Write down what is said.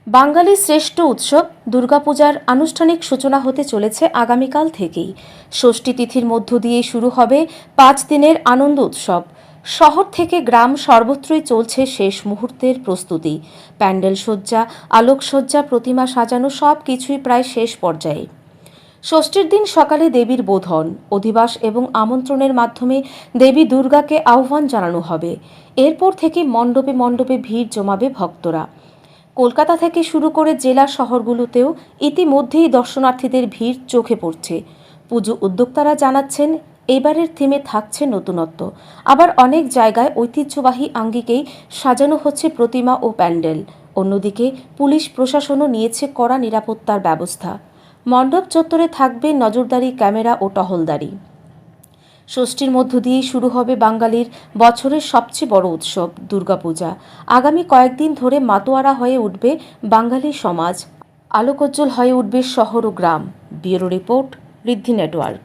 বাঙালির শ্রেষ্ঠ উৎসব দুর্গাপূজার আনুষ্ঠানিক সূচনা হতে চলেছে আগামীকাল থেকেই। ষষ্ঠী তিথির মধ্য দিয়ে শুরু হবে 5 দিনের আনন্দ উৎসব। শহর থেকে গ্রাম সর্বত্রই চলছে শেষ মুহূর্তের প্রস্তুতি। প্যান্ডেল সজ্জা, আলোকসজ্জা, প্রতিমা সাজানো সব কিছুই প্রায় শেষ পর্যায়ে। ষষ্ঠীর দিন সকালে দেবীর বোধন, অধিবাস এবং আমন্ত্রণের মাধ্যমে দেবী দুর্গাকে আহ্বান জানানো হবে। এরপর থেকে মণ্ডপে মণ্ডপে ভিড় জমাবে ভক্তরা। কলকাতা থেকে শুরু করে জেলা শহরগুলোতেও ইতিমধ্যেই দর্শনার্থীদের ভিড় চোখে পড়ছে। পুজো উদ্যোক্তারা জানাচ্ছেন এবারের থিমে থাকছে নতুনত্ব। আবার অনেক জায়গায় ঐতিহ্যবাহী আঙ্গিকেই সাজানো হচ্ছে প্রতিমা ও প্যান্ডেল। অন্যদিকে পুলিশ প্রশাসনও নিয়েছে কড়া নিরাপত্তার ব্যবস্থা। মণ্ডপ চত্বরে থাকবে নজরদারি ক্যামেরা ও টহলদারি। ষষ্ঠীর মধ্য দিয়েই শুরু হবে বাঙালির বছরের সবচেয়ে বড় উৎসব দুর্গাপূজা। আগামী কয়েকদিন ধরে মাতোয়ারা হয়ে উঠবে বাঙালি সমাজ, আলোকোজ্জ্বল হয়ে উঠবে শহর ও গ্রাম। ব্যুরো রিপোর্ট, ঋদ্ধি নেটওয়ার্ক।